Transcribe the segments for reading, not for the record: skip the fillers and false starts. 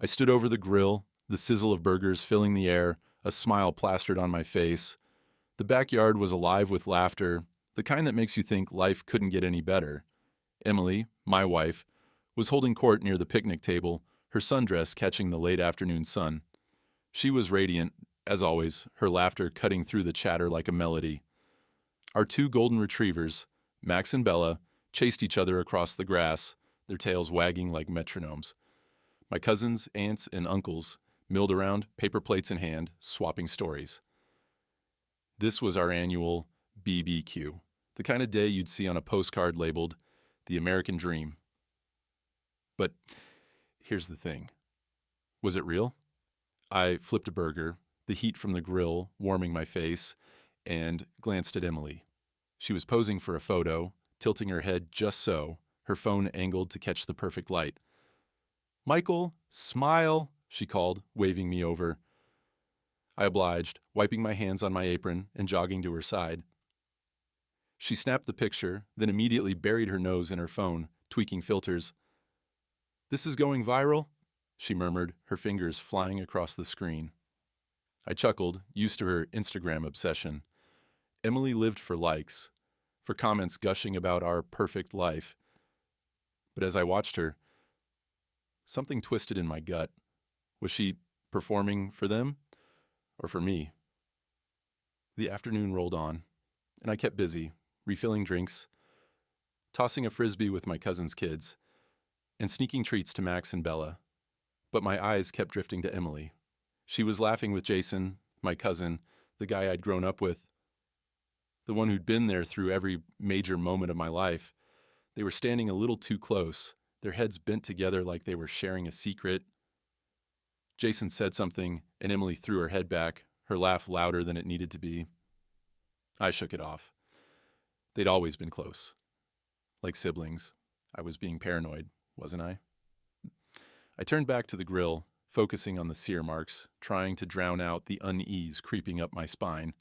I stood over the grill, the sizzle of burgers filling the air, a smile plastered on my face. The backyard was alive with laughter, the kind that makes you think life couldn't get any better. Emily, my wife, was holding court near the picnic table, her sundress catching the late afternoon sun. She was radiant, as always, her laughter cutting through the chatter like a melody. Our two golden retrievers, Max and Bella, chased each other across the grass, their tails wagging like metronomes. My cousins, aunts, and uncles milled around, paper plates in hand, swapping stories. This was our annual BBQ, the kind of day you'd see on a postcard labeled The American Dream. But here's the thing. Was it real? I flipped a burger, the heat from the grill warming my face, and glanced at Emily. She was posing for a photo, tilting her head just so, her phone angled to catch the perfect light. "Michael, smile," she called, waving me over. I obliged, wiping my hands on my apron and jogging to her side. She snapped the picture, then immediately buried her nose in her phone, tweaking filters. "This is going viral?" she murmured, her fingers flying across the screen. I chuckled, used to her Instagram obsession. Emily lived for likes, for comments gushing about our perfect life. But as I watched her, something twisted in my gut. Was she performing for them or for me? The afternoon rolled on, and I kept busy, refilling drinks, tossing a frisbee with my cousin's kids, and sneaking treats to Max and Bella. But my eyes kept drifting to Emily. She was laughing with Jason, my cousin, the guy I'd grown up with, the one who'd been there through every major moment of my life. They were standing a little too close, their heads bent together like they were sharing a secret. Jason said something, and Emily threw her head back, her laugh louder than it needed to be. I shook it off. They'd always been close. Like siblings. I was being paranoid, wasn't I? I turned back to the grill, focusing on the sear marks, trying to drown out the unease creeping up my spine.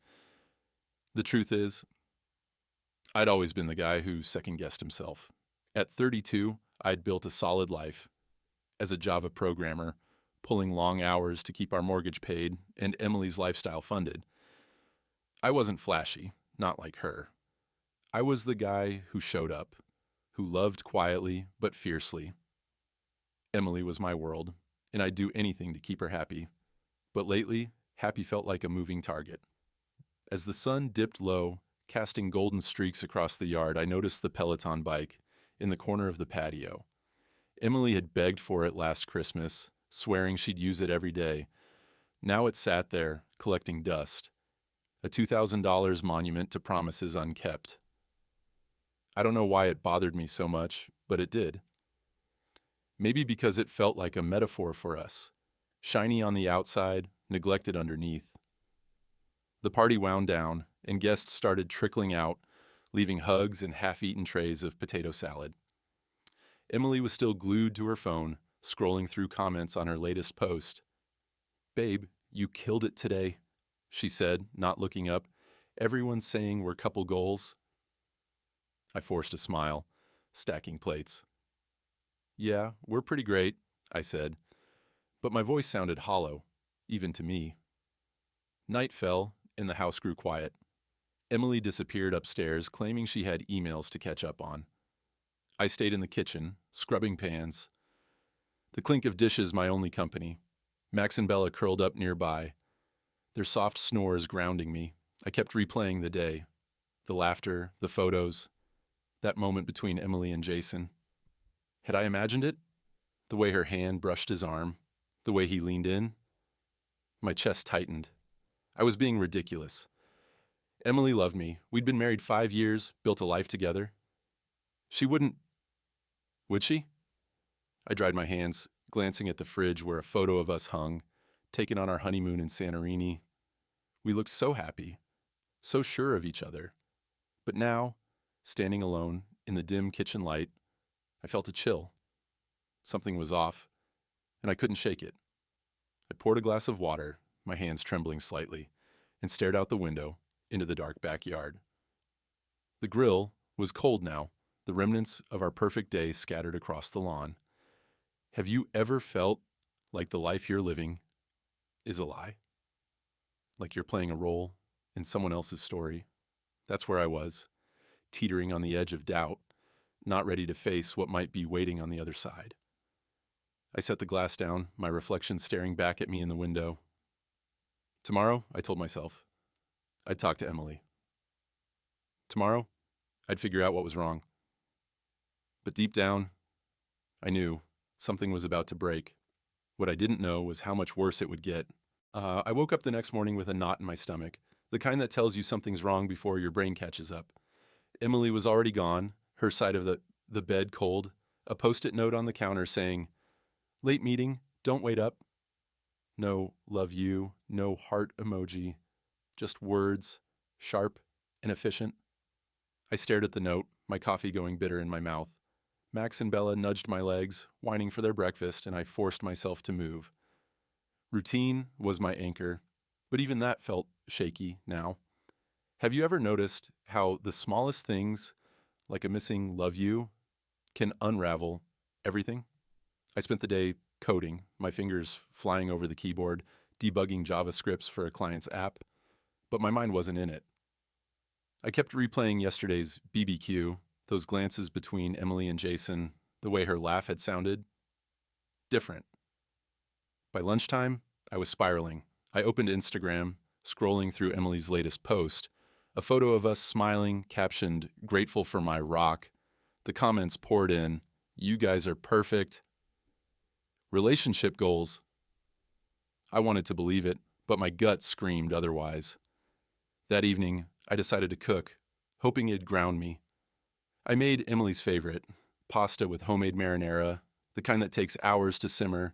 The truth is, I'd always been the guy who second-guessed himself. At 32, I'd built a solid life. As a Java programmer, pulling long hours to keep our mortgage paid and Emily's lifestyle funded. I wasn't flashy, not like her. I was the guy who showed up, who loved quietly but fiercely. Emily was my world, and I'd do anything to keep her happy. But lately, happy felt like a moving target. As the sun dipped low, casting golden streaks across the yard, I noticed the Peloton bike in the corner of the patio. Emily had begged for it last Christmas, swearing she'd use it every day. Now it sat there, collecting dust. A $2,000 monument to promises unkept. I don't know why it bothered me so much, but it did. Maybe because it felt like a metaphor for us. Shiny on the outside, neglected underneath. The party wound down, and guests started trickling out, leaving hugs and half-eaten trays of potato salad. Emily was still glued to her phone, scrolling through comments on her latest post. "Babe, you killed it today," she said, not looking up. "Everyone's saying we're couple goals." I forced a smile, stacking plates. "Yeah, we're pretty great," I said, but my voice sounded hollow, even to me. Night fell, and the house grew quiet. Emily disappeared upstairs, claiming she had emails to catch up on. I stayed in the kitchen, scrubbing pans. The clink of dishes my only company. Max and Bella curled up nearby, their soft snores grounding me. I kept replaying the day, the laughter, the photos, that moment between Emily and Jason. Had I imagined it? The way her hand brushed his arm, the way he leaned in? My chest tightened. I was being ridiculous. Emily loved me. We'd been married 5 years, built a life together. She wouldn't... Would she? I dried my hands, glancing at the fridge where a photo of us hung, taken on our honeymoon in Santorini. We looked so happy, so sure of each other. But now, standing alone in the dim kitchen light, I felt a chill. Something was off, and I couldn't shake it. I poured a glass of water, my hands trembling slightly, and stared out the window into the dark backyard. The grill was cold now, the remnants of our perfect day scattered across the lawn. Have you ever felt Like the life you're living is a lie. Like you're playing a role in someone else's story. That's where I was, teetering on the edge of doubt, not ready to face what might be waiting on the other side. I set the glass down, my reflection staring back at me in the window. Tomorrow, I told myself, I'd talk to Emily. Tomorrow, I'd figure out what was wrong. But deep down, I knew something was about to break. What I didn't know was how much worse it would get. I woke up the next morning with a knot in my stomach, the kind that tells you something's wrong before your brain catches up. Emily was already gone, her side of the bed cold, a post-it note on the counter saying, "Late meeting, don't wait up." No love you, no heart emoji, just words, sharp and efficient. I stared at the note, my coffee going bitter in my mouth. Max and Bella nudged my legs, whining for their breakfast, and I forced myself to move. Routine was my anchor, but even that felt shaky now. Have you ever noticed how the smallest things, like a missing love you, can unravel everything? I spent the day coding, my fingers flying over the keyboard, debugging JavaScripts for a client's app, but my mind wasn't in it. I kept replaying yesterday's BBQ, those glances between Emily and Jason, the way her laugh had sounded. Different. By lunchtime, I was spiraling. I opened Instagram, scrolling through Emily's latest post, a photo of us smiling, captioned, "Grateful for my rock." The comments poured in, "You guys are perfect." Relationship goals. I wanted to believe it, but my gut screamed otherwise. That evening, I decided to cook, hoping it'd ground me. I made Emily's favorite, pasta with homemade marinara, the kind that takes hours to simmer.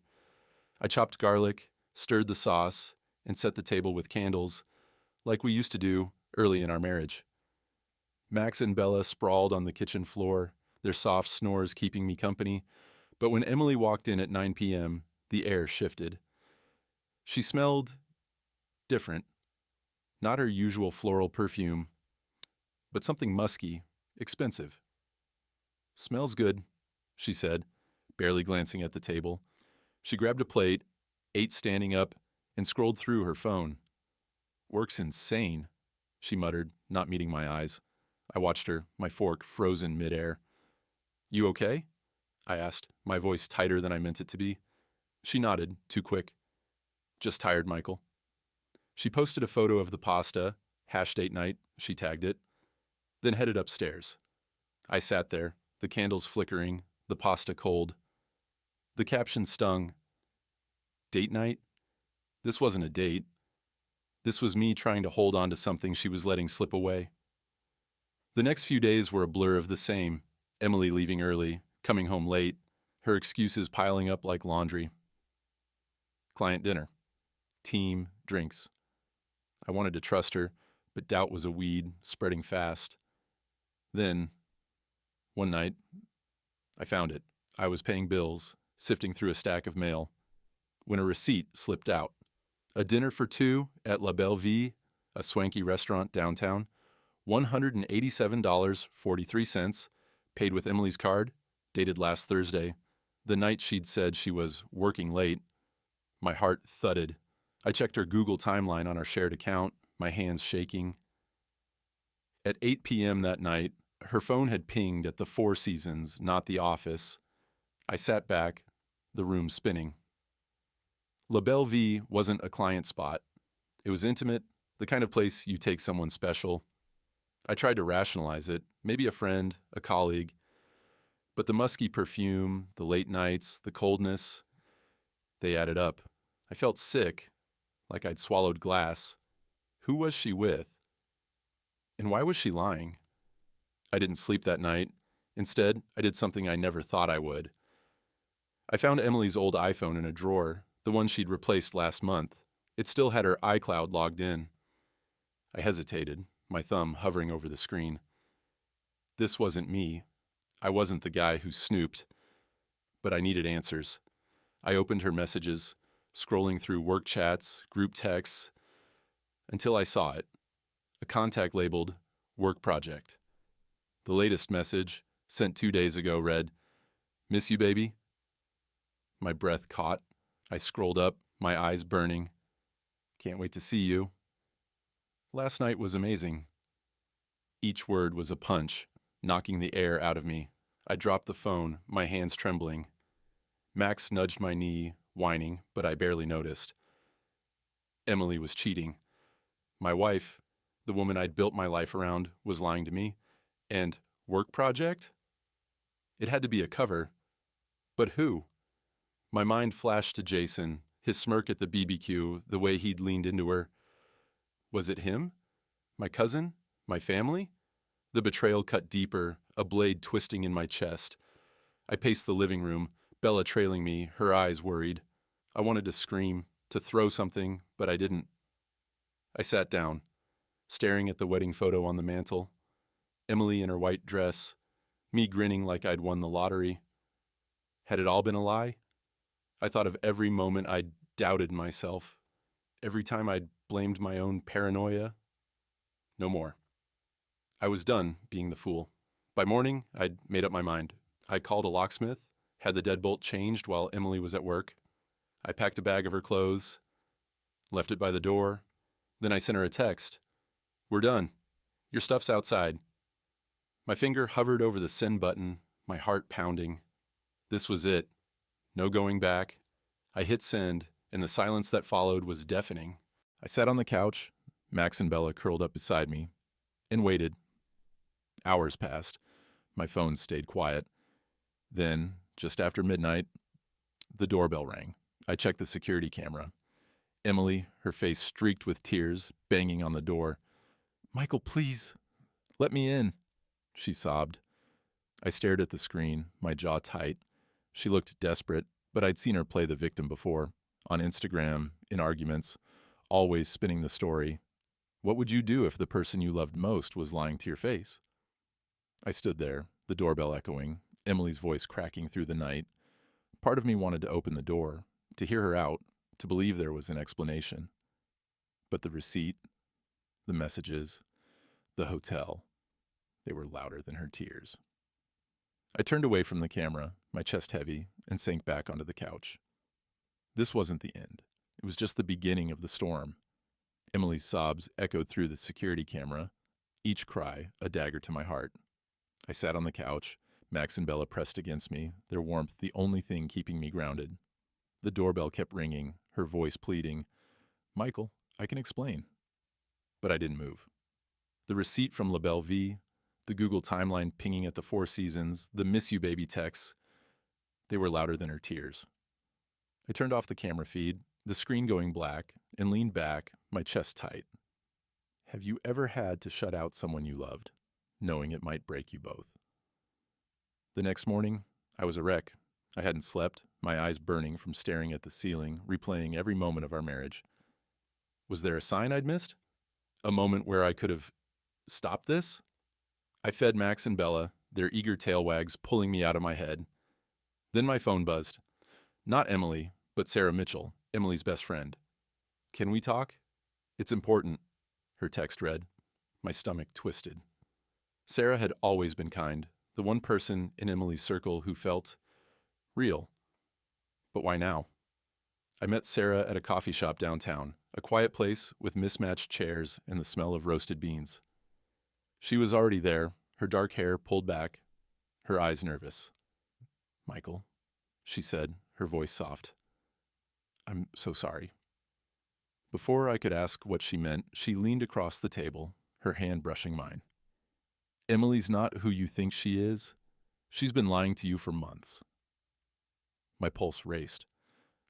I chopped garlic, stirred the sauce, and set the table with candles, like we used to do early in our marriage. Max and Bella sprawled on the kitchen floor, their soft snores keeping me company, but when Emily walked in at 9 p.m., the air shifted. She smelled different. Not her usual floral perfume, but something musky, expensive. "Smells good," she said, barely glancing at the table. She grabbed a plate, ate standing up, and scrolled through her phone. "Work's insane," she muttered, not meeting my eyes. I watched her, my fork frozen midair. "You okay?" I asked, my voice tighter than I meant it to be. She nodded, too quick. "Just tired, Michael." She posted a photo of the pasta, #date night, she tagged it, then headed upstairs. I sat there, the candles flickering, the pasta cold. The caption stung. Date night? This wasn't a date. This was me trying to hold on to something she was letting slip away. The next few days were a blur of the same. Emily leaving early, coming home late, her excuses piling up like laundry. Client dinner. Team drinks. I wanted to trust her, but doubt was a weed, spreading fast. Then, one night, I found it. I was paying bills, sifting through a stack of mail, when a receipt slipped out. A dinner for two at La Belle Vie, a swanky restaurant downtown, $187.43, paid with Emily's card, dated last Thursday, the night she'd said she was working late. My heart thudded. I checked her Google timeline on our shared account, my hands shaking. At 8 p.m. that night, her phone had pinged at the Four Seasons, not the office. I sat back, the room spinning. La Belle Vie wasn't a client spot. It was intimate, the kind of place you take someone special. I tried to rationalize it, maybe a friend, a colleague. But the musky perfume, the late nights, the coldness, they added up. I felt sick, like I'd swallowed glass. Who was she with? And why was she lying? I didn't sleep that night. Instead, I did something I never thought I would. I found Emily's old iPhone in a drawer, the one she'd replaced last month. It still had her iCloud logged in. I hesitated, my thumb hovering over the screen. This wasn't me. I wasn't the guy who snooped. But I needed answers. I opened her messages, scrolling through work chats, group texts, until I saw it. A contact labeled Work Project. The latest message, sent 2 days ago, read, "Miss you, baby?" My breath caught. I scrolled up, my eyes burning. Can't wait to see you. Last night was amazing. Each word was a punch, knocking the air out of me. I dropped the phone, my hands trembling. Max nudged my knee, whining, but I barely noticed. Emily was cheating. My wife, the woman I'd built my life around, was lying to me. And work project? It had to be a cover. But who? My mind flashed to Jason, his smirk at the BBQ, the way he'd leaned into her. Was it him? My cousin? My family? The betrayal cut deeper, a blade twisting in my chest. I paced the living room, Bella trailing me, her eyes worried. I wanted to scream, to throw something, but I didn't. I sat down, staring at the wedding photo on the mantel. Emily in her white dress, me grinning like I'd won the lottery. Had it all been a lie? I thought of every moment I'd doubted myself, every time I'd blamed my own paranoia. No more. I was done being the fool. By morning, I'd made up my mind. I called a locksmith, had the deadbolt changed while Emily was at work. I packed a bag of her clothes, left it by the door. Then I sent her a text. We're done. Your stuff's outside. My finger hovered over the send button, my heart pounding. This was it. No going back. I hit send, and the silence that followed was deafening. I sat on the couch, Max and Bella curled up beside me, and waited. Hours passed. My phone stayed quiet. Then, just after midnight, the doorbell rang. I checked the security camera. Emily, her face streaked with tears, banging on the door. "Michael, please, let me in," she sobbed. I stared at the screen, my jaw tight. She looked desperate, but I'd seen her play the victim before, on Instagram, in arguments, always spinning the story. What would you do if the person you loved most was lying to your face? I stood there, the doorbell echoing, Emily's voice cracking through the night. Part of me wanted to open the door, to hear her out, to believe there was an explanation. But the receipt, the messages, the hotel, they were louder than her tears. I turned away from the camera, my chest heavy, and sank back onto the couch. This wasn't the end. It was just the beginning of the storm. Emily's sobs echoed through the security camera, each cry a dagger to my heart. I sat on the couch, Max and Bella pressed against me, their warmth the only thing keeping me grounded. The doorbell kept ringing, her voice pleading, "Michael, I can explain." But I didn't move. The receipt from La Belle Vie, the Google timeline pinging at the Four Seasons, the "miss you baby" texts, they were louder than her tears. I turned off the camera feed, the screen going black, and leaned back, my chest tight. Have you ever had to shut out someone you loved, knowing it might break you both? The next morning, I was a wreck. I hadn't slept, my eyes burning from staring at the ceiling, replaying every moment of our marriage. Was there a sign I'd missed? A moment where I could have stopped this? I fed Max and Bella, their eager tail wags pulling me out of my head. Then my phone buzzed. Not Emily, but Sarah Mitchell, Emily's best friend. "Can we talk? It's important," her text read. My stomach twisted. Sarah had always been kind, the one person in Emily's circle who felt real. But why now? I met Sarah at a coffee shop downtown, a quiet place with mismatched chairs and the smell of roasted beans. She was already there, her dark hair pulled back, her eyes nervous. "Michael," she said, her voice soft. "I'm so sorry." Before I could ask what she meant, she leaned across the table, her hand brushing mine. "Emily's not who you think she is. She's been lying to you for months." My pulse raced.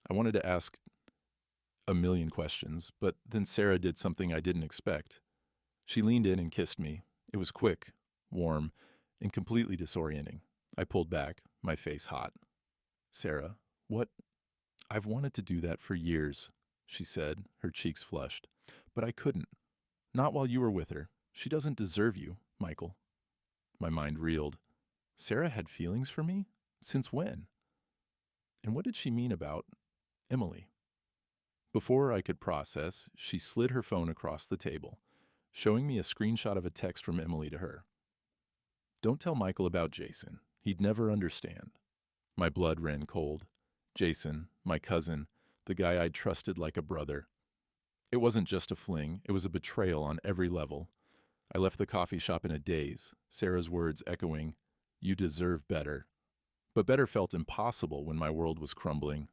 I wanted to ask a million questions, but then Sarah did something I didn't expect. She leaned in and kissed me. It was quick, warm, and completely disorienting. I pulled back, my face hot. "Sarah, what?" "I've wanted to do that for years," she said, her cheeks flushed. "But I couldn't. Not while you were with her. She doesn't deserve you, Michael." My mind reeled. Sarah had feelings for me? Since when? And what did she mean about Emily? Before I could process, she slid her phone across the table, showing me a screenshot of a text from Emily to her. "Don't tell Michael about Jason. He'd never understand." My blood ran cold. Jason, my cousin, the guy I'd trusted like a brother. It wasn't just a fling, it was a betrayal on every level. I left the coffee shop in a daze, Sarah's words echoing, "You deserve better." But better felt impossible when my world was crumbling.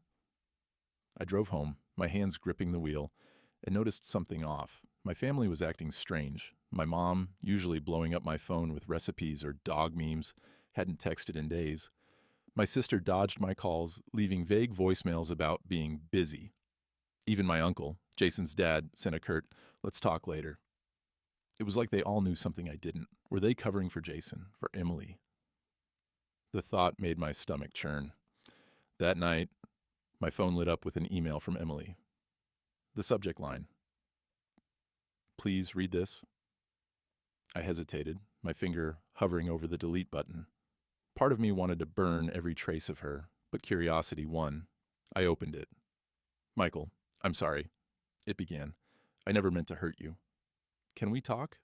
I drove home, my hands gripping the wheel, and noticed something off. My family was acting strange. My mom, usually blowing up my phone with recipes or dog memes, hadn't texted in days. My sister dodged my calls, leaving vague voicemails about being busy. Even my uncle, Jason's dad, sent a curt, "Let's talk later." It was like they all knew something I didn't. Were they covering for Jason, for Emily? The thought made my stomach churn. That night, my phone lit up with an email from Emily. The subject line: "Please read this." I hesitated, my finger hovering over the delete button. Part of me wanted to burn every trace of her, but curiosity won. I opened it. "Michael, I'm sorry," it began. "I never meant to hurt you. Can we talk?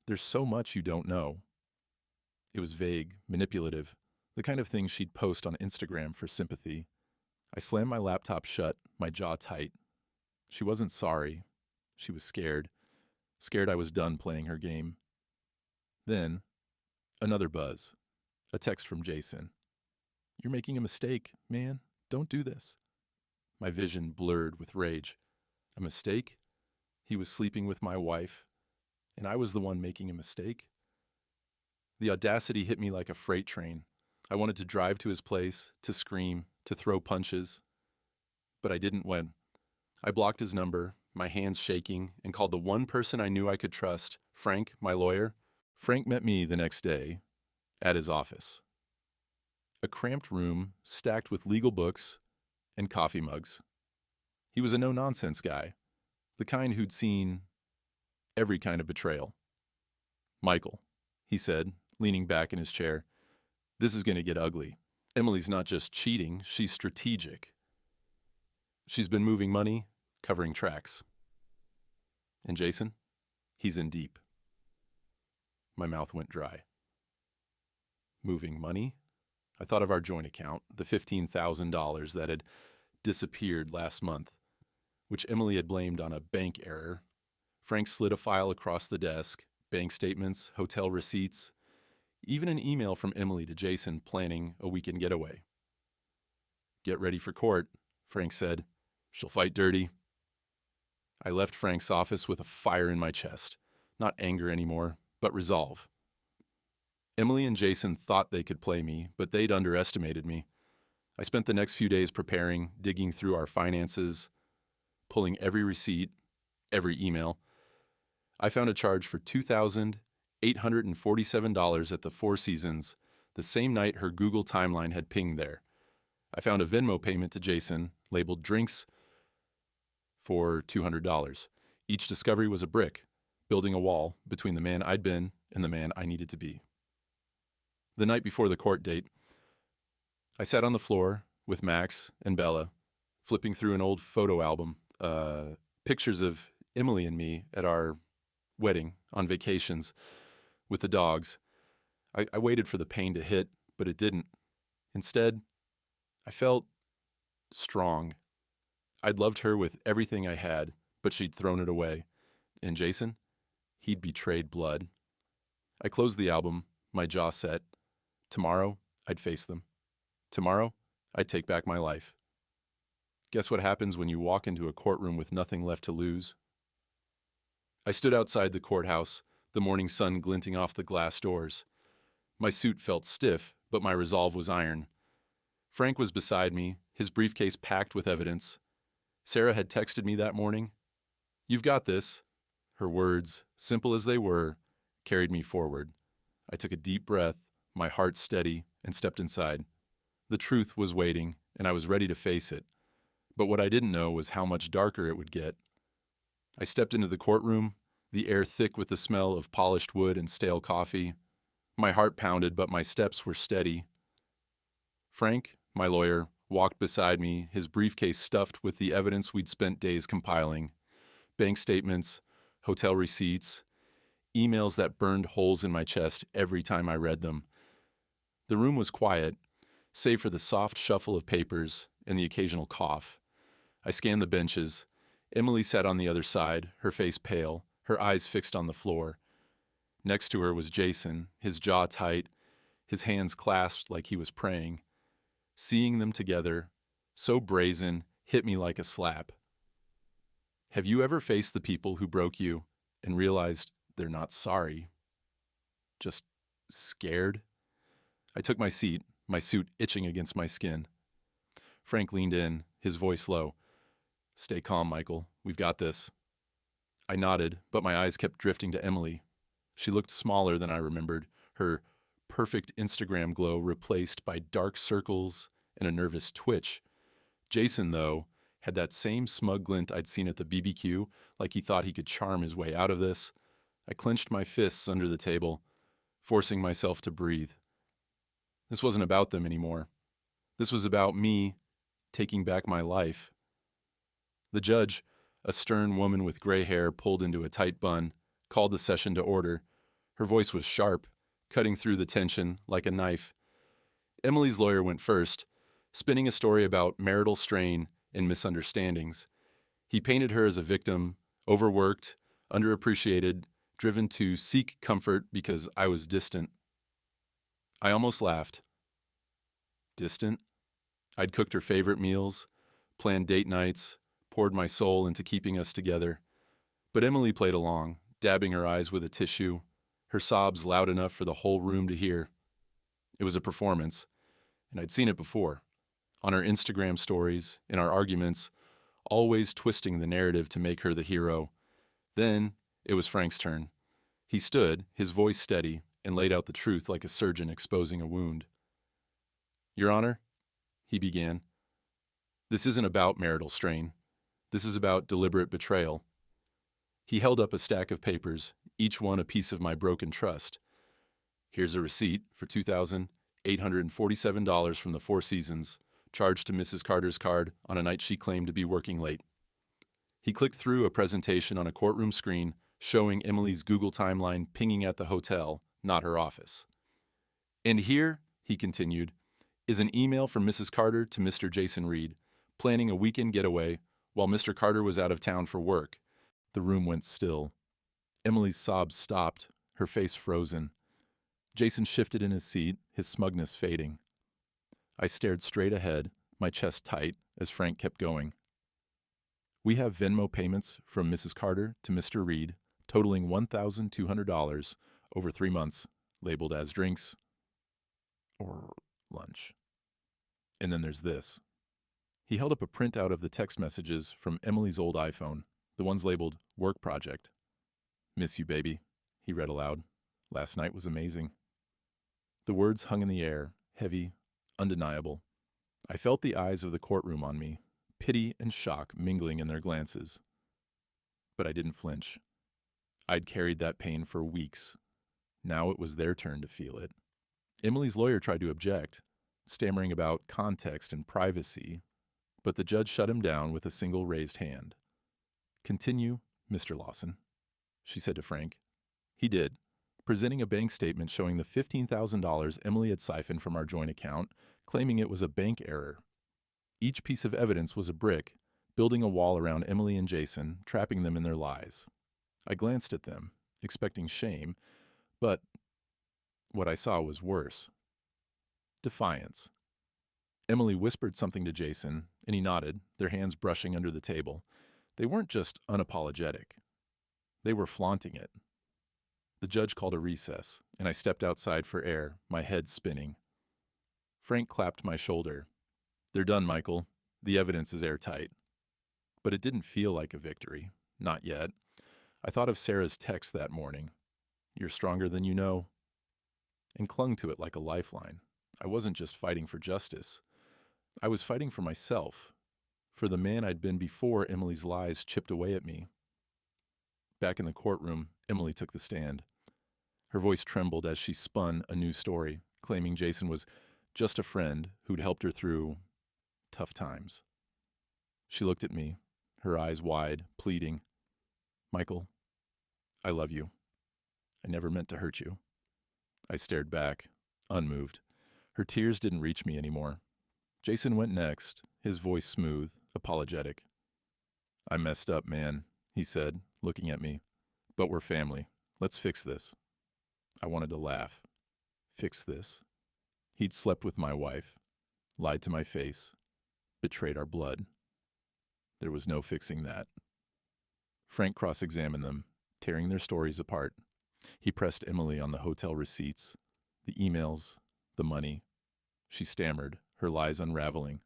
There's so much you don't know." It was vague, manipulative, the kind of thing she'd post on Instagram for sympathy. I slammed my laptop shut, my jaw tight. She wasn't sorry. She was scared. Scared I was done playing her game. Then, another buzz. A text from Jason. "You're making a mistake, man. Don't do this." My vision blurred with rage. A mistake? He was sleeping with my wife, and I was the one making a mistake? The audacity hit me like a freight train. I wanted to drive to his place, to scream, to throw punches. But I didn't win. I blocked his number, my hands shaking, and called the one person I knew I could trust, Frank, my lawyer. Frank met me the next day at his office. A cramped room stacked with legal books and coffee mugs. He was a no-nonsense guy, the kind who'd seen every kind of betrayal. "Michael," he said, leaning back in his chair, "this is going to get ugly. Emily's not just cheating, she's strategic. She's been moving money, covering tracks. And Jason, he's in deep." My mouth went dry. Moving money? I thought of our joint account, the $15,000 that had disappeared last month, which Emily had blamed on a bank error. Frank slid a file across the desk, bank statements, hotel receipts, even an email from Emily to Jason planning a weekend getaway. "Get ready for court," Frank said. "She'll fight dirty." I left Frank's office with a fire in my chest. Not anger anymore, but resolve. Emily and Jason thought they could play me, but they'd underestimated me. I spent the next few days preparing, digging through our finances, pulling every receipt, every email. I found a charge for $2,847 at the Four Seasons, the same night her Google timeline had pinged there. I found a Venmo payment to Jason, labeled drinks, for $200. Each discovery was a brick, building a wall between the man I'd been and the man I needed to be. The night before the court date, I sat on the floor with Max and Bella, flipping through an old photo album, pictures of Emily and me at our wedding, on vacations, with the dogs. I waited for the pain to hit, but it didn't. Instead, I felt strong. I'd loved her with everything I had, but she'd thrown it away. And Jason? He'd betrayed blood. I closed the album, my jaw set. Tomorrow, I'd face them. Tomorrow, I'd take back my life. Guess what happens when you walk into a courtroom with nothing left to lose? I stood outside the courthouse, the morning sun glinting off the glass doors. My suit felt stiff, but my resolve was iron. Frank was beside me, his briefcase packed with evidence. Sarah had texted me that morning. "You've got this." Her words, simple as they were, carried me forward. I took a deep breath, my heart steady, and stepped inside. The truth was waiting, and I was ready to face it. But what I didn't know was how much darker it would get. I stepped into the courtroom, the air thick with the smell of polished wood and stale coffee. My heart pounded, but my steps were steady. Frank, my lawyer, walked beside me, his briefcase stuffed with the evidence we'd spent days compiling. Bank statements, hotel receipts, emails that burned holes in my chest every time I read them. The room was quiet, save for the soft shuffle of papers and the occasional cough. I scanned the benches. Emily sat on the other side, her face pale, her eyes fixed on the floor. Next to her was Jason, his jaw tight, his hands clasped like he was praying. Seeing them together, so brazen, hit me like a slap. Have you ever faced the people who broke you and realized they're not sorry, just scared? I took my seat, my suit itching against my skin. Frank leaned in, his voice low. Stay calm, Michael. We've got this. I nodded, but my eyes kept drifting to Emily. She looked smaller than I remembered, her perfect Instagram glow replaced by dark circles and a nervous twitch. Jason, though, had that same smug glint I'd seen at the BBQ, like he thought he could charm his way out of this. I clenched my fists under the table, forcing myself to breathe. This wasn't about them anymore. This was about me taking back my life. The judge, a stern woman with gray hair pulled into a tight bun, called the session to order. Her voice was sharp, cutting through the tension like a knife. Emily's lawyer went first, spinning a story about marital strain and misunderstandings. He painted her as a victim, overworked, underappreciated, driven to seek comfort because I was distant. I almost laughed. Distant? I'd cooked her favorite meals, planned date nights, poured my soul into keeping us together. But Emily played along, dabbing her eyes with a tissue, her sobs loud enough for the whole room to hear. It was a performance, and I'd seen it before. On her Instagram stories, in our arguments, always twisting the narrative to make her the hero. Then it was Frank's turn. He stood, his voice steady, and laid out the truth like a surgeon exposing a wound. Your Honor, he began, this isn't about marital strain. This is about deliberate betrayal. He held up a stack of papers, each one a piece of my broken trust. Here's a receipt for $2,847 from the Four Seasons, charged to Mrs. Carter's card on a night she claimed to be working late. He clicked through a presentation on a courtroom screen showing Emily's Google timeline pinging at the hotel, not her office. And here, he continued, is an email from Mrs. Carter to Mr. Jason Reed, planning a weekend getaway while Mr. Carter was out of town for work. The room went still. Emily's sobs stopped, her face frozen. Jason shifted in his seat, his smugness fading. I stared straight ahead, my chest tight, as Frank kept going. We have Venmo payments from Mrs. Carter to Mr. Reed, totaling $1,200 over 3 months, labeled as drinks or lunch. And then there's this. He held up a printout of the text messages from Emily's old iPhone, the ones labeled Work Project. Miss you, baby, he read aloud. Last night was amazing. The words hung in the air, heavy, undeniable. I felt the eyes of the courtroom on me, pity and shock mingling in their glances. But I didn't flinch. I'd carried that pain for weeks. Now it was their turn to feel it. Emily's lawyer tried to object, stammering about context and privacy, but the judge shut him down with a single raised hand. Continue, Mr. Lawson, she said to Frank. He did, presenting a bank statement showing the $15,000 Emily had siphoned from our joint account, claiming it was a bank error. Each piece of evidence was a brick, building a wall around Emily and Jason, trapping them in their lies. I glanced at them, expecting shame, but what I saw was worse. Defiance. Emily whispered something to Jason, and he nodded, their hands brushing under the table. They weren't just unapologetic. They were flaunting it. The judge called a recess, and I stepped outside for air, my head spinning. Frank clapped my shoulder. They're done, Michael. The evidence is airtight. But it didn't feel like a victory. Not yet. I thought of Sarah's text that morning. You're stronger than you know. And clung to it like a lifeline. I wasn't just fighting for justice. I was fighting for myself, for the man I'd been before Emily's lies chipped away at me. Back in the courtroom, Emily took the stand. Her voice trembled as she spun a new story, claiming Jason was just a friend who'd helped her through tough times. She looked at me, her eyes wide, pleading. Michael, I love you. I never meant to hurt you. I stared back, unmoved. Her tears didn't reach me anymore. Jason went next, his voice smooth, apologetic. "I messed up, man," he said, looking at me. "But we're family. Let's fix this." I wanted to laugh. Fix this? He'd slept with my wife, lied to my face, betrayed our blood. There was no fixing that. Frank cross-examined them, tearing their stories apart. He pressed Emily on the hotel receipts, the emails, the money. She stammered, her lies unraveling.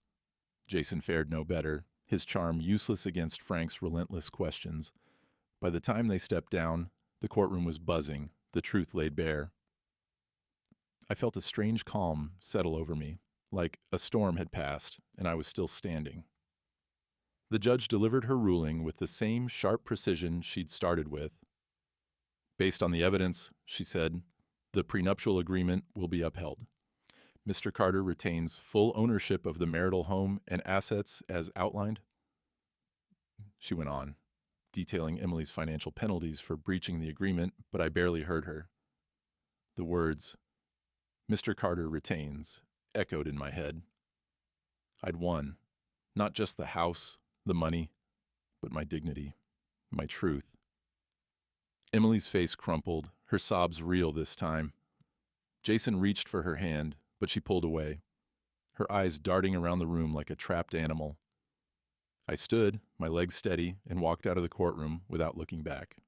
Jason fared no better, his charm useless against Frank's relentless questions. By the time they stepped down, the courtroom was buzzing, the truth laid bare. I felt a strange calm settle over me, like a storm had passed and I was still standing. The judge delivered her ruling with the same sharp precision she'd started with. "Based on the evidence," she said, "the prenuptial agreement will be upheld. Mr. Carter retains full ownership of the marital home and assets as outlined." She went on, detailing Emily's financial penalties for breaching the agreement, but I barely heard her. The words, "Mr. Carter retains," echoed in my head. I'd won, not just the house, the money, but my dignity, my truth. Emily's face crumpled, her sobs real this time. Jason reached for her hand, but she pulled away, her eyes darting around the room like a trapped animal. I stood, my legs steady, and walked out of the courtroom without looking back.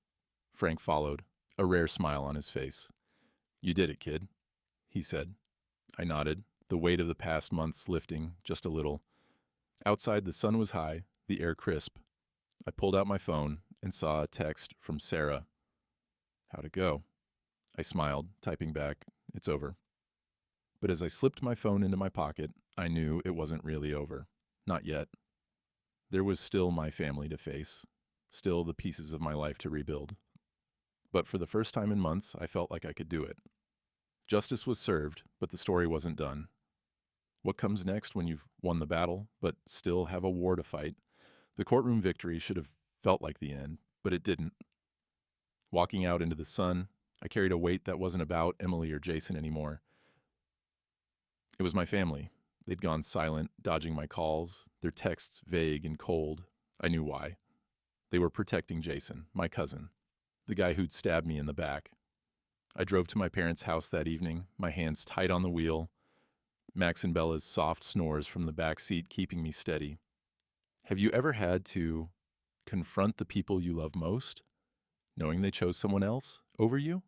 Frank followed, a rare smile on his face. "You did it, kid," he said. I nodded, the weight of the past months lifting just a little. Outside, the sun was high, the air crisp. I pulled out my phone and saw a text from Sarah. "How'd it go?" I smiled, typing back, "It's over." But as I slipped my phone into my pocket, I knew it wasn't really over. Not yet. There was still my family to face, still the pieces of my life to rebuild. But for the first time in months, I felt like I could do it. Justice was served, but the story wasn't done. What comes next when you've won the battle, but still have a war to fight? The courtroom victory should have felt like the end, but it didn't. Walking out into the sun, I carried a weight that wasn't about Emily or Jason anymore. It was my family. They'd gone silent, dodging my calls, their texts vague and cold. I knew why. They were protecting Jason, my cousin, the guy who'd stabbed me in the back. I drove to my parents' house that evening, my hands tight on the wheel, Max and Bella's soft snores from the back seat keeping me steady. Have you ever had to confront the people you love most, knowing they chose someone else over you?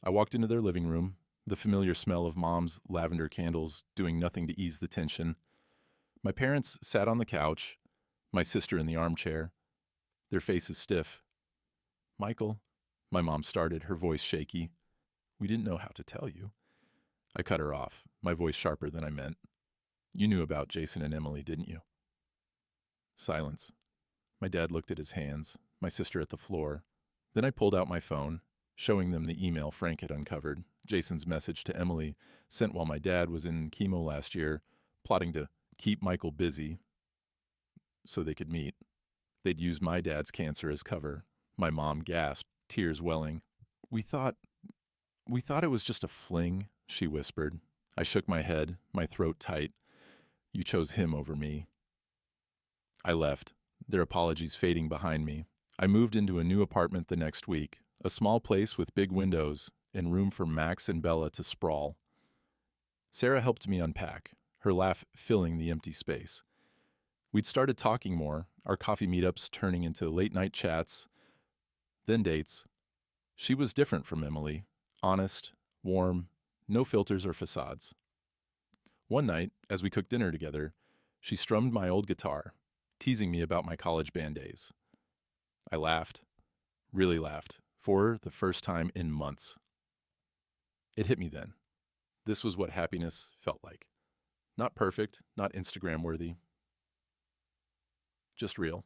I walked into their living room, the familiar smell of Mom's lavender candles doing nothing to ease the tension. My parents sat on the couch, my sister in the armchair, their faces stiff. "Michael," my mom started, her voice shaky. "We didn't know how to tell you." I cut her off, my voice sharper than I meant. "You knew about Jason and Emily, didn't you?" Silence. My dad looked at his hands, my sister at the floor. Then I pulled out my phone, showing them the email Frank had uncovered, Jason's message to Emily, sent while my dad was in chemo last year, plotting to keep Michael busy so they could meet. They'd use my dad's cancer as cover. My mom gasped, tears welling. We thought it was just a fling," she whispered. I shook my head, my throat tight. "You chose him over me." I left, their apologies fading behind me. I moved into a new apartment the next week, a small place with big windows and room for Max and Bella to sprawl. Sarah helped me unpack, her laugh filling the empty space. We'd started talking more, our coffee meetups turning into late-night chats, then dates. She was different from Emily, honest, warm, no filters or facades. One night, as we cooked dinner together, she strummed my old guitar, teasing me about my college band days. I laughed, really laughed, for the first time in months. It hit me then. This was what happiness felt like. Not perfect, not Instagram-worthy. Just real.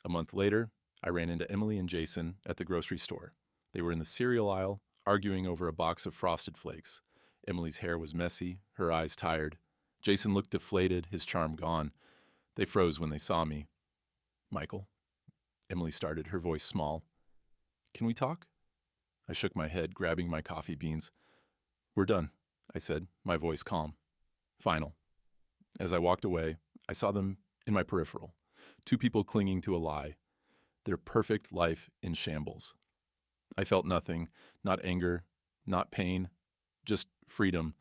A month later, I ran into Emily and Jason at the grocery store. They were in the cereal aisle, arguing over a box of Frosted Flakes. Emily's hair was messy, her eyes tired. Jason looked deflated, his charm gone. They froze when they saw me. "Michael," Emily started, her voice small. "Can we talk?" I shook my head, grabbing my coffee beans. "We're done," I said, my voice calm. Final. As I walked away, I saw them in my peripheral. Two people clinging to a lie. Their perfect life in shambles. I felt nothing, not anger, not pain, just freedom.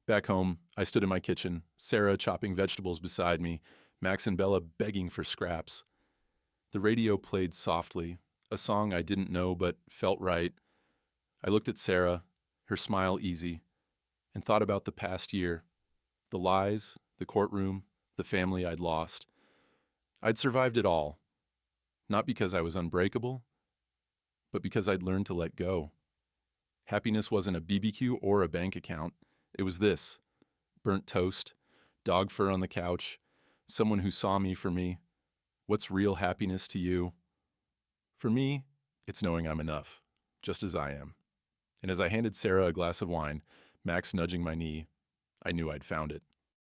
Back home, I stood in my kitchen, Sarah chopping vegetables beside me, Max and Bella begging for scraps. The radio played softly, a song I didn't know but felt right. I looked at Sarah, her smile easy, and thought about the past year, the lies, the courtroom, the family I'd lost. I'd survived it all, not because I was unbreakable, but because I'd learned to let go. Happiness wasn't a BBQ or a bank account. It was this: burnt toast, dog fur on the couch, someone who saw me for me. What's real happiness to you? For me, it's knowing I'm enough, just as I am. And as I handed Sarah a glass of wine, Max nudging my knee, I knew I'd found it.